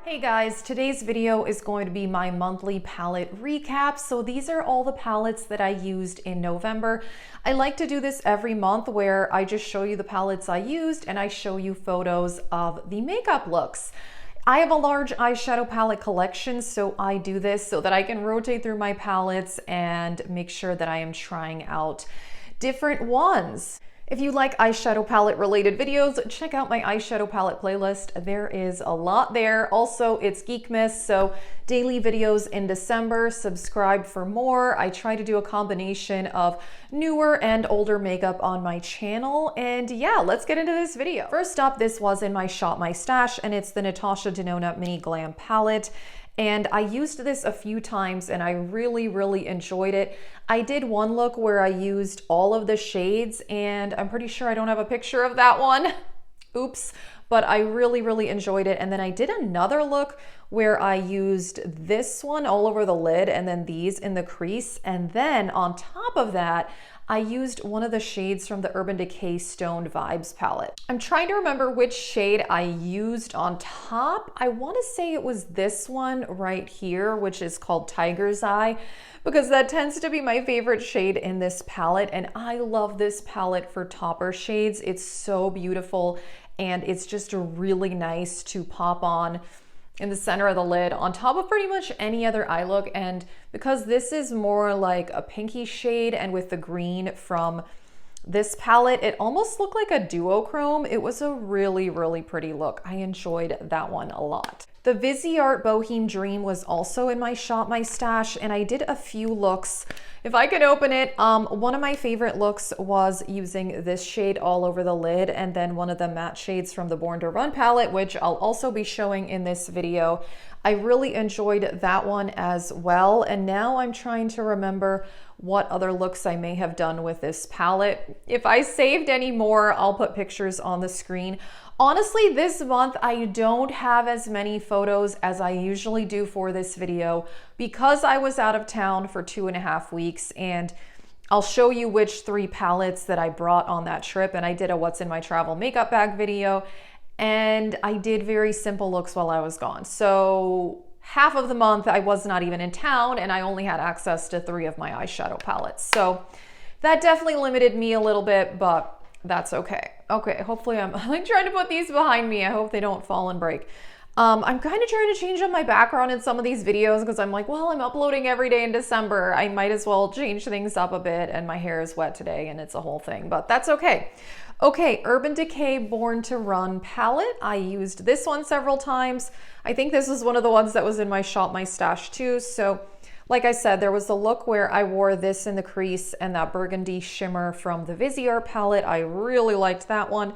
Hey guys, today's video is going to be my monthly palette recap. So these are all the palettes that I used in November. I like to do this every month where I just show you the palettes I used and I show you photos of the makeup looks. I have a large eyeshadow palette collection, so I do this so that I can rotate through my palettes and make sure that I am trying out different ones. If you like eyeshadow palette related videos, check out my eyeshadow palette playlist. There is a lot there. Also, it's Geekmas, so daily videos in December. Subscribe for more. I try to do a combination of newer and older makeup on my channel. And yeah, let's get into this video. First up, this was in my Shop My Stash, and it's the Natasha Denona Mini Glam Palette. And I used this a few times and I really enjoyed it. I did one look where I used all of the shades, and I'm pretty sure I don't have a picture of that one. Oops, but I really enjoyed it. And then I did another look where I used this one all over the lid and then these in the crease. And then on top of that, I used one of the shades from the Urban Decay Stoned Vibes palette. I'm trying to remember which shade I used on top. I want to say it was this one right here, which is called Tiger's Eye, because that tends to be my favorite shade in this palette. And I love this palette for topper shades. It's so beautiful and it's just really nice to pop on in the center of the lid on top of pretty much any other eye look. And because this is more like a pinky shade and with the green from this palette, it almost looked like a duochrome. It was a really pretty look. I enjoyed that one a lot. The Viseart Boheme Dream was also in my Shop My Stash, and I did a few looks. If I could open it, one of my favorite looks was using this shade all over the lid, and then one of the matte shades from the Born to Run palette, which I'll also be showing in this video. I really enjoyed that one as well, and now I'm trying to remember what other looks I may have done with this palette. If I saved any more, I'll put pictures on the screen. Honestly, this month I don't have as many photos as I usually do for this video because I was out of town for 2.5 weeks, and I'll show you which 3 palettes that I brought on that trip. And I did a what's in my travel makeup bag video, and I did very simple looks while I was gone. So half of the month I was not even in town and I only had access to 3 of my eyeshadow palettes. So that definitely limited me a little bit, but that's okay. Okay, hopefully I'm trying to put these behind me. I hope they don't fall and break. I'm kind of trying to change up my background in some of these videos because I'm like, well, I'm uploading every day in December. I might as well change things up a bit, and my hair is wet today and it's a whole thing, but that's okay. Okay, Urban Decay Born to Run palette. I used this one several times. I think this is one of the ones that was in my Shop My Stash too. So like I said, there was a look where I wore this in the crease and that burgundy shimmer from the Viseart palette. I really liked that one.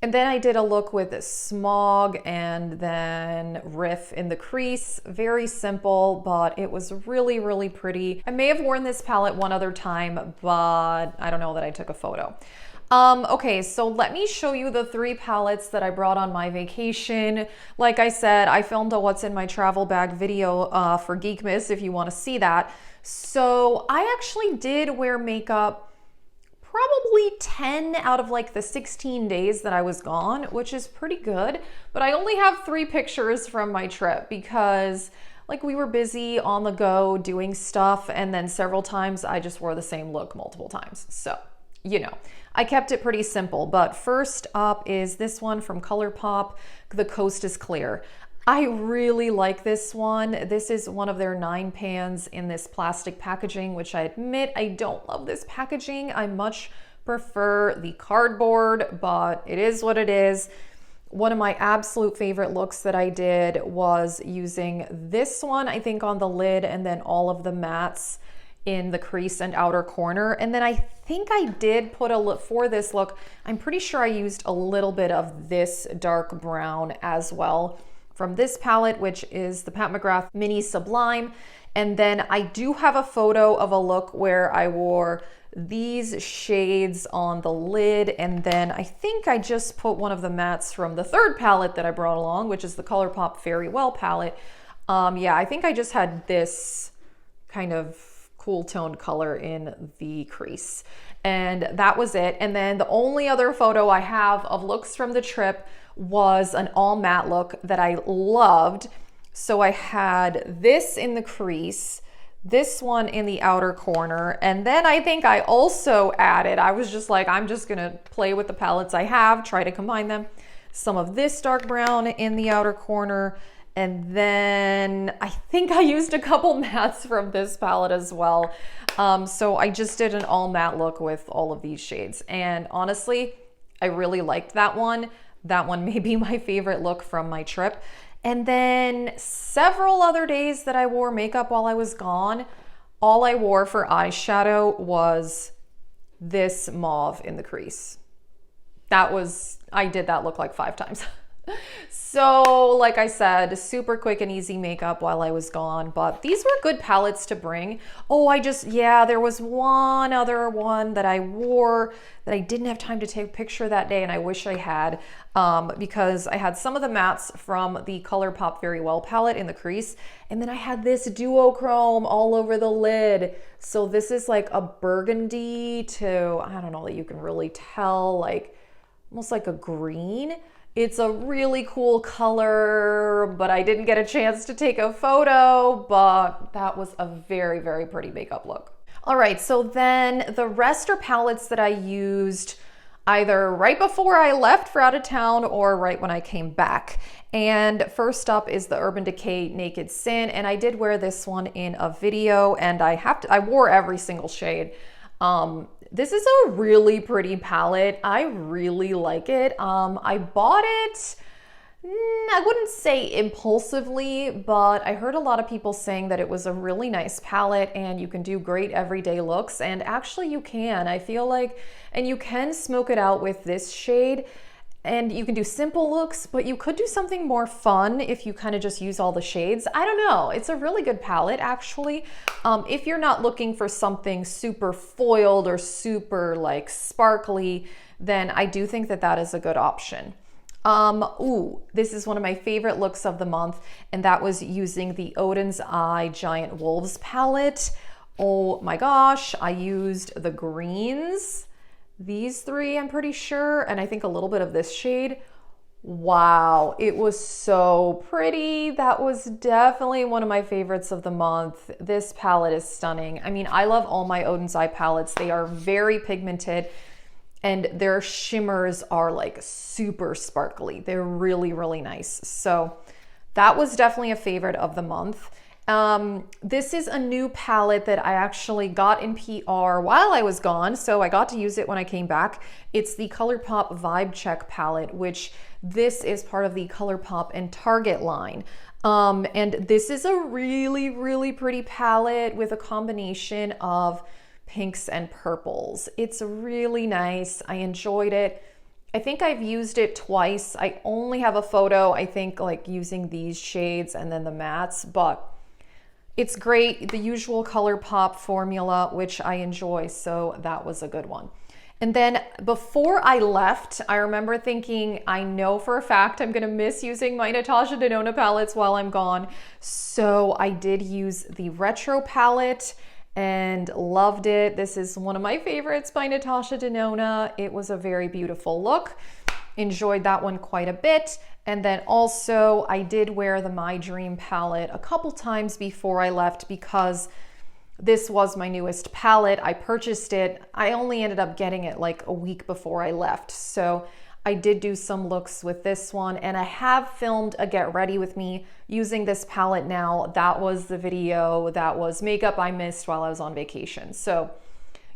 And then I did a look with Smog and then Riff in the crease. Very simple, but it was really pretty. I may have worn this palette one other time, but I don't know that I took a photo. Okay, so let me show you the 3 palettes that I brought on my vacation. Like I said, I filmed a what's in my travel bag video for Geekmas if you want to see that. So I actually did wear makeup probably 10 out of like the 16 days that I was gone, which is pretty good. But I only have 3 pictures from my trip because like we were busy on the go doing stuff, and then several times I just wore the same look multiple times. So, you know, I kept it pretty simple. But first up is this one from Colourpop, The Coast is Clear. I really like this one. This is one of their 9 pans in this plastic packaging, which I admit I don't love this packaging. I much prefer the cardboard, but it is what it is. One of my absolute favorite looks that I did was using this one, I think on the lid, and then all of the mattes in the crease and outer corner. And then I think I did put a look for this look. I'm pretty sure I used a little bit of this dark brown as well from this palette, which is the Pat McGrath Mini Sublime. And then I do have a photo of a look where I wore these shades on the lid. And then I think I just put one of the mattes from the 3rd palette that I brought along, which is the Colourpop Very Well palette. Yeah, I think I just had this kind of cool toned color in the crease. And that was it. And then the only other photo I have of looks from the trip was an all matte look that I loved. So I had this in the crease, this one in the outer corner, and then I think I also added, I was just like, I'm just gonna play with the palettes I have, try to combine them. Some of this dark brown in the outer corner, and then I think I used a couple mattes from this palette as well. So I just did an all matte look with all of these shades. And honestly, I really liked that one. That one may be my favorite look from my trip. And then several other days that I wore makeup while I was gone, all I wore for eyeshadow was this mauve in the crease. I did that look like 5 times. So like I said, super quick and easy makeup while I was gone, but these were good palettes to bring. Oh, there was one other one that I wore that I didn't have time to take a picture that day, and I wish I had, because I had some of the mattes from the Colourpop Very Well palette in the crease, and then I had this duochrome all over the lid. So this is like a burgundy to, I don't know that you can really tell, like almost like a green. It's a really cool color, but I didn't get a chance to take a photo, but that was a very, very pretty makeup look. All right, so then the rest are palettes that I used either right before I left for out of town or right when I came back. And first up is the Urban Decay Naked Sin, and I did wear this one in a video, and I wore every single shade. This is a really pretty palette. I really like it. I bought it, I wouldn't say impulsively, but I heard a lot of people saying that it was a really nice palette and you can do great everyday looks, and actually you can. I feel like, and you can smoke it out with this shade, and you can do simple looks, but you could do something more fun if you kind of just use all the shades. I don't know. It's a really good palette, actually. If you're not looking for something super foiled or super like sparkly, then I do think that that is a good option. This is one of my favorite looks of the month, and that was using the Odin's Eye Giant Wolves palette. Oh my gosh, I used the greens. These 3, I'm pretty sure, and I think a little bit of this shade. Wow, it was so pretty. That was definitely one of my favorites of the month. This palette is stunning. I mean, I love all my Odin's Eye palettes. They are very pigmented, and their shimmers are like super sparkly. They're really, really nice. So that was definitely a favorite of the month. This is a new palette that I actually got in PR while I was gone, so I got to use it when I came back. It's the Colourpop Vibe Check palette, which this is part of the Colourpop and Target line. And this is a really, really pretty palette with a combination of pinks and purples. It's really nice. I enjoyed it. I think I've used it twice. I only have a photo, I think, like using these shades and then the mattes, but it's great. The usual Colourpop formula, which I enjoy, so that was a good one. And then before I left, I remember thinking, I know for a fact I'm gonna miss using my Natasha Denona palettes while I'm gone. So I did use the Retro palette and loved it. This is one of my favorites by Natasha Denona. It was a very beautiful look. Enjoyed that one quite a bit. And then also I did wear the My Dream palette a couple times before I left because this was my newest palette. I purchased it. I only ended up getting it like a week before I left. So I did do some looks with this one, and I have filmed a get ready with me using this palette now. That was the video. That was makeup I missed while I was on vacation. So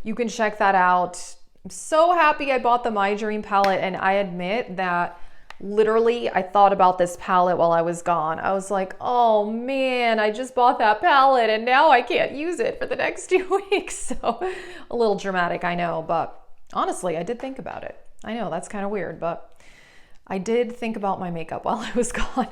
you can check that out. I'm so happy I bought the My Dream palette, and I admit that literally I thought about this palette while I was gone. I was like, oh man, I just bought that palette and now I can't use it for the next 2 weeks. So a little dramatic, I know, but honestly, I did think about it. I know that's kind of weird, but I did think about my makeup while I was gone.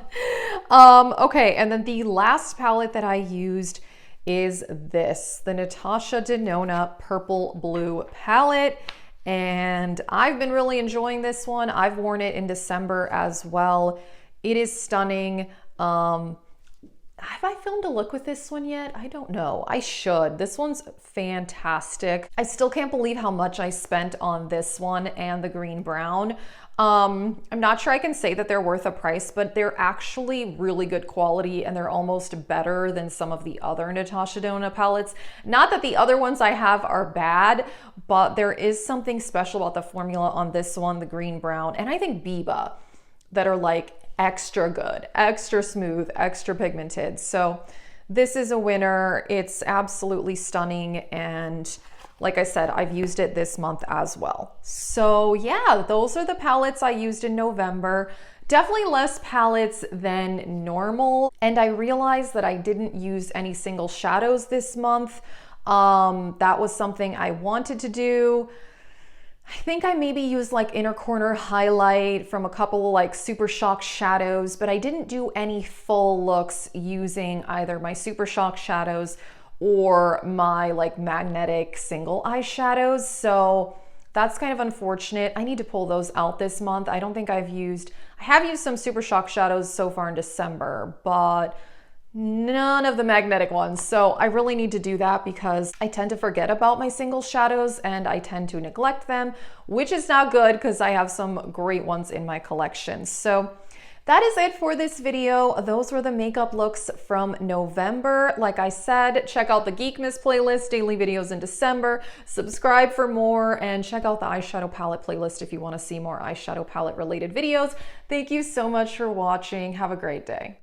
Okay, and then the last palette that I used is this, the Natasha Denona Purple Blue palette. And I've been really enjoying this one. I've worn it in December as well. It is stunning. Have I filmed a look with this one yet? I don't know. I should. This one's fantastic. I still can't believe how much I spent on this one and the green brown. I'm not sure I can say that they're worth a price, but they're actually really good quality and they're almost better than some of the other Natasha Denona palettes. Not that the other ones I have are bad, but there is something special about the formula on this one, the green brown, and I think Biba, that are like extra good, extra smooth, extra pigmented. So this is a winner. It's absolutely stunning, and like I said, I've used it this month as well. So yeah, those are the palettes I used in November. Definitely less palettes than normal. And I realized that I didn't use any single shadows this month. That was something I wanted to do. I think I maybe used like inner corner highlight from a couple like Super Shock shadows, but I didn't do any full looks using either my Super Shock shadows or my like magnetic single eyeshadows. So that's kind of unfortunate. I need to pull those out this month. I don't think I have used some Super Shock shadows so far in December, but none of the magnetic ones. So I really need to do that because I tend to forget about my single shadows and I tend to neglect them, which is not good because I have some great ones in my collection. So that is it for this video. Those were the makeup looks from November. Like I said, check out the Geekmas playlist, daily videos in December. Subscribe for more and check out the eyeshadow palette playlist if you want to see more eyeshadow palette related videos. Thank you so much for watching. Have a great day.